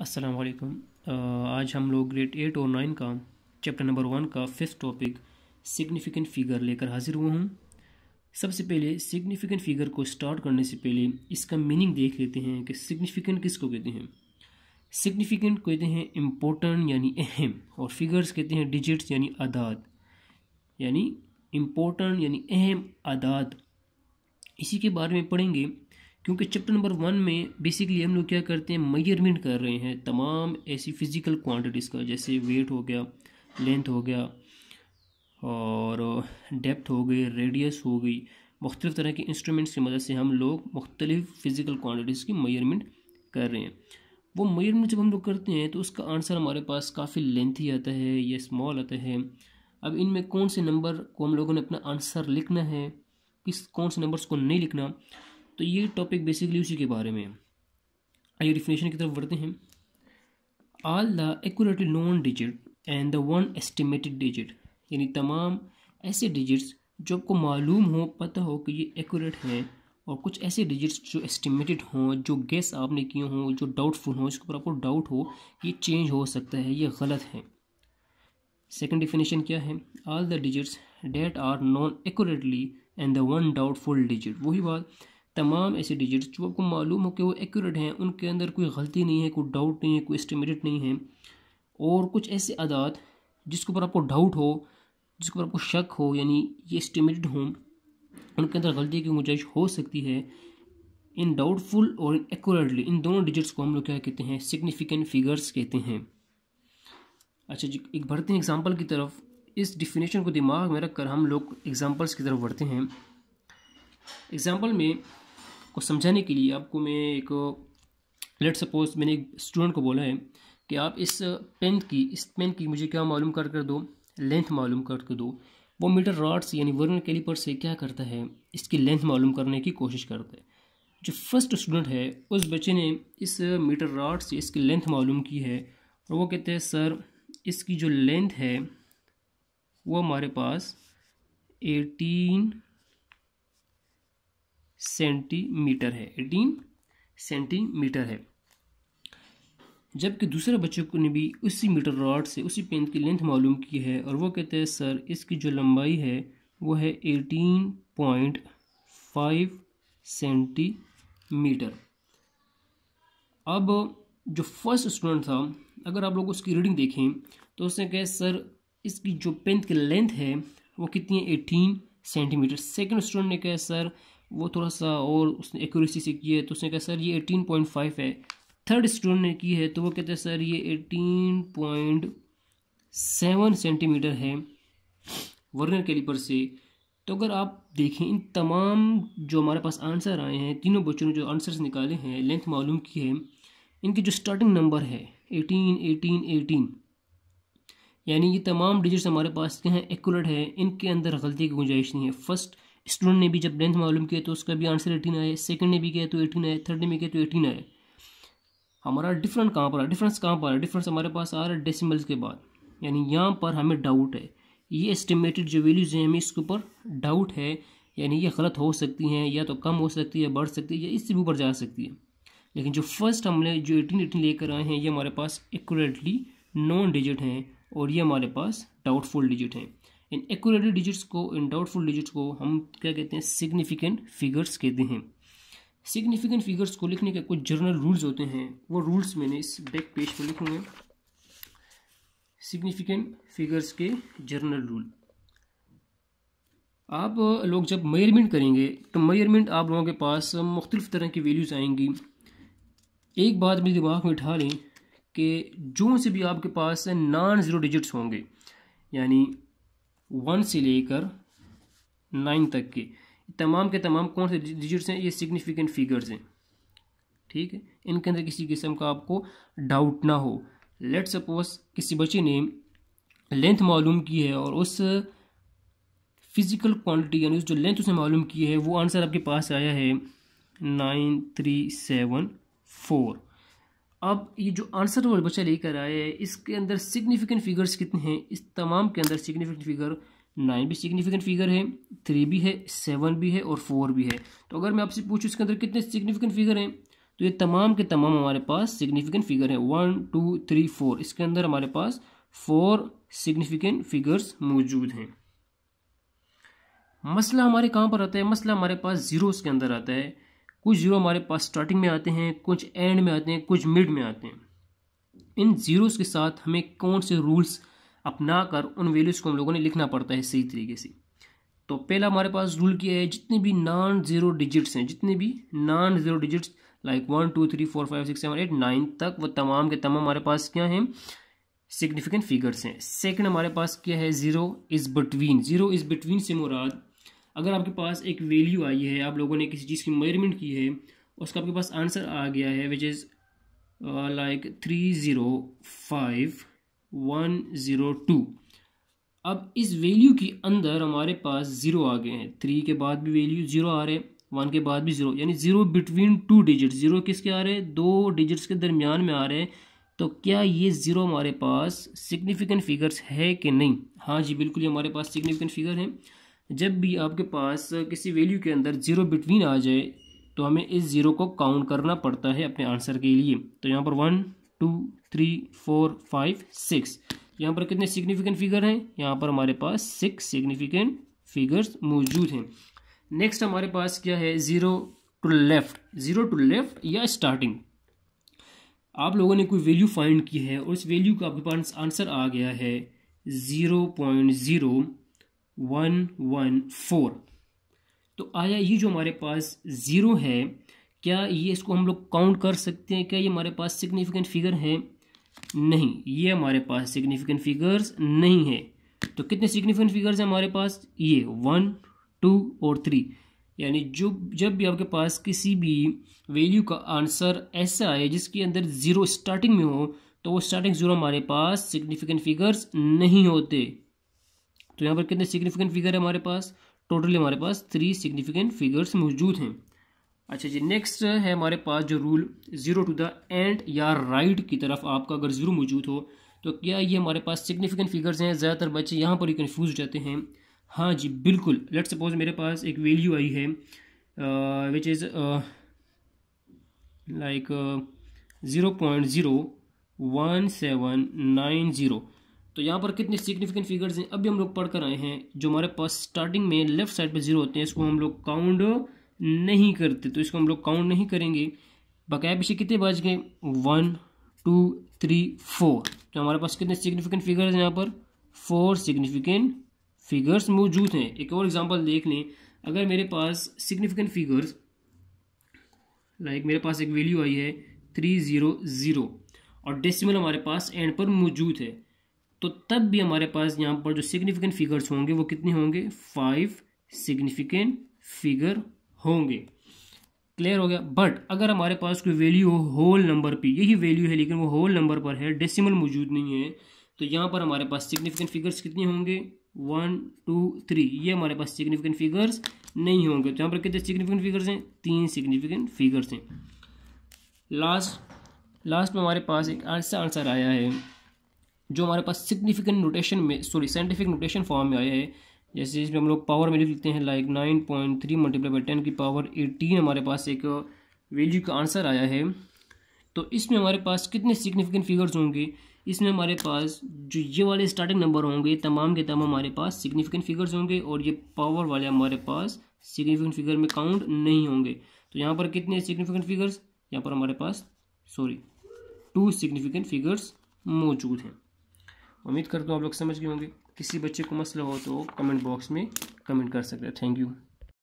अस्सलाम वालेकुम। आज हम लोग ग्रेड 8 और 9 का चैप्टर नंबर 1 का फिफ्थ टॉपिक सिग्निफिकेंट फ़िगर लेकर हाजिर हुआ हूँ। सबसे पहले सिग्निफिकेंट फ़िगर को स्टार्ट करने से पहले इसका मीनिंग देख लेते हैं कि सिग्निफिकेंट किसको कहते हैं। सिग्निफिकेंट कहते हैं इम्पोर्टेंट यानी अहम, और फिगर्स कहते हैं डिजिट्स यानी आदाद, यानी इम्पोर्टेंट यानी अहम आदाद। इसी के बारे में पढ़ेंगे क्योंकि चैप्टर नंबर 1 में बेसिकली हम लोग क्या करते हैं, मेजरमेंट कर रहे हैं तमाम ऐसी फिज़िकल क्वांटिटीज़ का, जैसे वेट हो गया, लेंथ हो गया, और डेप्थ हो गई, रेडियस हो गई। मुख्तलिफ़ तरह के इंस्ट्रूमेंट्स की मदद से हम लोग मुख्तलिफ़ फ़िज़िकल क्वांटिटीज़ की मेजरमेंट कर रहे हैं। वो मेजरमेंट जब हम लोग करते हैं तो उसका आंसर हमारे पास काफ़ी लेंथी आता है या स्मॉल आता है। अब इनमें कौन से नंबर को हम लोगों ने अपना आंसर लिखना है, कौन से नंबर्स को नहीं लिखना, तो ये टॉपिक बेसिकली उसी के बारे में है। आइए डिफिनेशन की तरफ बढ़ते हैं। All the accurately known digit and the one estimated digit, यानी तमाम ऐसे डिजिट्स जो आपको मालूम हो, पता हो कि ये एक्यूरेट हैं, और कुछ ऐसे डिजिट्स जो एस्टिमेटेड हों, जो गेस आपने किए हों, जो डाउटफुल हों, इसके ऊपर आपको डाउट हो कि ये चेंज हो सकता है, ये गलत है। सेकेंड डिफिनेशन क्या है, all the digits that are known accurately and the one doubtful digit. वही बात, तमाम ऐसे डिजिट्स जो आपको मालूम हो कि वो एक्यूरेट हैं, उनके अंदर कोई गलती नहीं है, कोई डाउट नहीं है, कोई एस्टिमेटेड नहीं है, और कुछ ऐसे आदात जिसके ऊपर आपको डाउट हो, जिसके ऊपर आपको शक हो, यानी ये एस्टिमेटेड हों, उनके अंदर गलती की गुंजाइश हो सकती है। इन डाउटफुल और इन एक्यूरेटली, इन दोनों डिजिट्स को हम लोग क्या कहते हैं, सिग्निफिकेंट फिगर्स कहते हैं। अच्छा जी, एक बढ़ते हैं एग्जाम्पल की तरफ। इस डिफिनेशन को दिमाग में रखकर हम लोग एग्जाम्पल्स की तरफ बढ़ते हैं। एग्जाम्पल में को समझाने के लिए आपको मैं एक, लेट सपोज मैंने एक स्टूडेंट को बोला है कि आप इस पेन की मुझे क्या मालूम कर दो, लेंथ मालूम कर दो। वो मीटर रॉड से यानी वर्नियर कैलिपर से क्या करता है, इसकी लेंथ मालूम करने की कोशिश करता है। जो फर्स्ट स्टूडेंट है उस बच्चे ने इस मीटर रॉड से इसकी लेंथ मालूम की है, और वो कहते हैं सर इसकी जो लेंथ है वो हमारे पास 18 सेंटीमीटर है, 18 सेंटीमीटर है। जबकि दूसरे बच्चे को ने भी उसी मीटर रॉड से उसी पेन की लेंथ मालूम की है, और वो कहते हैं सर इसकी जो लंबाई है वो है 18.5 सेंटीमीटर। अब जो फर्स्ट स्टूडेंट था, अगर आप लोग उसकी रीडिंग देखें तो उसने कहा सर इसकी जो पेन की लेंथ है वो कितनी है, 18 सेंटीमीटर। सेकेंड स्टूडेंट ने कहा सर वो थोड़ा सा और उसने एक्यूरेसी से की है, तो उसने कहा सर ये 18.5 है। थर्ड स्टूडेंट ने की है तो वो कहते हैं सर ये 18.7 सेंटीमीटर है वर्नियर कैलिपर से। तो अगर आप देखें इन तमाम जो हमारे पास आंसर आए हैं, तीनों बच्चों ने जो आंसर्स निकाले हैं, लेंथ मालूम की है, इनकी जो स्टार्टिंग नंबर है 18 18 18, यानी ये तमाम डिजिट्स हमारे पास क्या हैं, एक्यूरेट है, इनके अंदर गलती की गुंजाइश नहीं है। फर्स्ट स्टूडेंट ने भी जब लेंथ मालूम किया तो उसका भी आंसर 18 आया, सेकंड ने भी किया तो 18 आया, थर्ड ने भी किया तो 18 आया। हमारा डिफरेंस कहाँ पर आ रहा है, डिफरेंस हमारे पास आ रहा है डेसिमल्स के बाद, यानी यहाँ पर हमें डाउट है, ये एस्टिमेटेड जो वैल्यूज़ हैं हमें इसके ऊपर डाउट है, यानी ये गलत हो सकती हैं, या तो कम हो सकती है, बढ़ सकती है, या इससे भी ऊपर जा सकती है। लेकिन जो फर्स्ट हमने जो 18 लेकर आए हैं ये हमारे पास एक्यूरेटली नॉन डिजिट हैं, और ये हमारे पास डाउटफुल डिजिट हैं। इन एक्यूरेटली डिजिट्स को, इन डाउटफुल डिजिट्स को हम क्या कहते हैं, सिग्निफिकेंट फिगर्स कहते हैं। सिग्निफिकेंट फिगर्स को लिखने के कुछ जनरल रूल्स होते हैं, वो रूल्स मैंने इस बैक पेज पर लिखूंगा। सिग्निफिकेंट फिगर्स के जनरल रूल। आप लोग जब मेजरमेंट करेंगे तो मेजरमेंट आप लोगों के पास मुख्तलिफ तरह की वैल्यूज़ आएंगी। एक बात अपने दिमाग में उठा लें कि जो से भी आपके पास नॉन ज़ीरो डिजिट्स होंगे, यानी 1 से लेकर 9 तक के तमाम कौन से डिजिट्स हैं, ये सिग्निफिकेंट फिगर्स हैं। ठीक है, इनके अंदर किसी किस्म का आपको डाउट ना हो। लेट सपोज किसी बच्चे ने लेंथ मालूम की है, और उस फिजिकल क्वांटिटी यानी उस जो लेंथ उसने मालूम की है वो आंसर आपके पास आया है 9374। अब ये जो आंसर वो बच्चा लेकर आया है इसके अंदर सिग्निफिकेंट फिगर्स कितने हैं, इस तमाम के अंदर सिग्निफिकेंट फिगर 9 भी सिग्निफिकेंट फिगर है, 3 भी है, 7 भी है, और 4 भी है। तो अगर मैं आपसे पूछूं इसके अंदर कितने सिग्निफिकेंट फिगर हैं, तो ये तमाम के तमाम हमारे पास सिग्निफिकेंट फिगर है। 1 2 3 4, इसके अंदर हमारे पास 4 सिग्निफिकेंट फिगर्स मौजूद हैं। मसला हमारे कहाँ पर आता है? मसला हमारे पास जीरोस के अंदर आता है। कुछ जीरो हमारे पास स्टार्टिंग में आते हैं, कुछ एंड में आते हैं, कुछ मिड में आते हैं। इन जीरोस के साथ हमें कौन से रूल्स अपना कर उन वैल्यूज़ को हम लोगों ने लिखना पड़ता है सही तरीके से। तो पहला हमारे पास रूल क्या है, जितने भी नॉन ज़ीरो डिजिट्स हैं, जितने भी नॉन ज़ीरो डिजिट्स लाइक 1 2 3 4 5 6 7 8 9 तक, वो तमाम के तमाम हमारे पास क्या हैं? सिग्निफिकेंट फिगर्स हैं। सेकंड हमारे पास क्या है? Zero is between. Zero is between से मुराद, अगर आपके पास एक वैल्यू आई है, आप लोगों ने किसी चीज़ की मेजरमेंट की है, उसका आपके पास आंसर आ गया है विच इज़ लाइक 305102। अब इस वैल्यू के अंदर हमारे पास ज़ीरो आ गए हैं। 3 के बाद भी वैल्यू ज़ीरो आ रहे हैं, 1 के बाद भी ज़ीरो, यानी ज़ीरो बिटवीन 2 डिजिट्स। ज़ीरो किसके आ रहे हैं? 2 डिजिट्स के दरमियान में आ रहे हैं। तो क्या ये ज़ीरो हमारे पास सिग्निफिकेंट फिगर्स है कि नहीं? हाँ जी, बिल्कुल ये हमारे पास सिग्निफिकेंट फिगर है। जब भी आपके पास किसी वैल्यू के अंदर ज़ीरो बिटवीन आ जाए तो हमें इस ज़ीरो को काउंट करना पड़ता है अपने आंसर के लिए। तो यहाँ पर 1 2 3 4 5 6, यहाँ पर कितने सिग्निफिकेंट फिगर हैं? यहाँ पर हमारे पास 6 सिग्निफिकेंट फिगर्स मौजूद हैं। नेक्स्ट हमारे पास क्या है? Zero to left. Zero to left या स्टार्टिंग, आप लोगों ने कोई वैल्यू फाइंड की है और उस वैल्यू का आपके पास आंसर आ गया है 0.0114। तो आया ये जो हमारे पास ज़ीरो है, क्या ये इसको हम लोग काउंट कर सकते हैं? क्या ये हमारे पास सिग्निफिकेंट फिगर है? नहीं, ये हमारे पास सिग्निफिकेंट फिगर्स नहीं है। तो कितने सिग्निफिकेंट फिगर्स हैं हमारे पास? ये 1 2 और 3। यानी जब भी आपके पास किसी भी वैल्यू का आंसर ऐसा आए जिसके अंदर ज़ीरो स्टार्टिंग में हो, तो वो स्टार्टिंग ज़ीरो हमारे पास सिग्निफिकेंट फिगर्स नहीं होते। तो यहाँ पर कितने सिग्निफिकेंट फिगर है हमारे पास? टोटली हमारे पास 3 सिग्निफिकेंट फिगर्स मौजूद हैं। अच्छा जी, नेक्स्ट है हमारे पास जो rule, zero to the end या राइट की तरफ आपका अगर ज़ीरो मौजूद हो तो क्या ये हमारे पास सिग्निफिकेंट फिगर्स हैं? ज़्यादातर बच्चे यहाँ पर ही कन्फ्यूज हो जाते हैं। हाँ जी बिल्कुल। लेट्स सपोज मेरे पास एक वैल्यू आई है विच इज़ लाइक 0.01790। तो यहाँ पर कितने सिग्निफिकेंट फिगर्स हैं? अभी हम लोग पढ़ कर आए हैं, जो हमारे पास स्टार्टिंग में लेफ्ट साइड पे जीरो होते हैं इसको हम लोग काउंट नहीं करते, तो इसको हम लोग काउंट नहीं करेंगे। बकाया पीछे कितने बच गए? 1 2 3 4। तो हमारे पास कितने सिग्निफिकेंट फिगर्स हैं? यहाँ पर 4 सिग्निफिकेंट फिगर्स मौजूद हैं। एक और एग्जांपल देख लें, अगर मेरे पास सिग्निफिकेंट फिगर्स लाइक मेरे पास एक वैल्यू आई है 300 और डेसिमल हमारे पास एंड पर मौजूद है, तो तब भी हमारे पास यहाँ पर जो सिग्निफिकेंट फिगर्स होंगे वो कितने होंगे? 5 सिग्निफिकेंट फिगर होंगे। क्लियर हो गया। बट अगर हमारे पास कोई वैल्यू हो होल नंबर पे, यही वैल्यू है लेकिन वो होल नंबर पर है, डेसिमल मौजूद नहीं है, तो यहाँ पर हमारे पास सिग्निफिकेंट फिगर्स कितने होंगे? 1 2 3। ये हमारे पास सिग्निफिकेंट फिगर्स नहीं होंगे। तो यहाँ पर कितने सिग्निफिकेंट फिगर्स हैं? 3 सिग्निफिकेंट फिगर्स हैं। लास्ट में हमारे पास एक ऐसा आंसर आया है जो हमारे पास सिग्निफिकेंट नोटेशन में, सॉरी साइंटिफिक नोटेशन फॉर्म में आया है। जैसे इसमें हम लोग पावर में लिख लेते हैं लाइक 9.3 मल्टीप्लाई बाई 10 की पावर 18 हमारे पास एक वैल्यू का आंसर आया है। तो इसमें हमारे पास कितने सिग्निफिकेंट फिगर्स होंगे? इसमें हमारे पास जो ये वाले स्टार्टिंग नंबर होंगे तमाम के तमाम हमारे पास सिग्निफिकेंट फिगर्स होंगे और ये पावर वाले हमारे पास सिग्निफिकेंट फिगर में काउंट नहीं होंगे। तो यहाँ पर कितने सिग्निफिकेंट फिगर्स? यहाँ पर हमारे पास 2 सिग्निफिकेंट फिगर्स मौजूद हैं। उम्मीद करता हूँ आप लोग समझ गए होंगे। किसी बच्चे को मसला हो तो कमेंट बॉक्स में कमेंट कर सकते हैं। Thank you.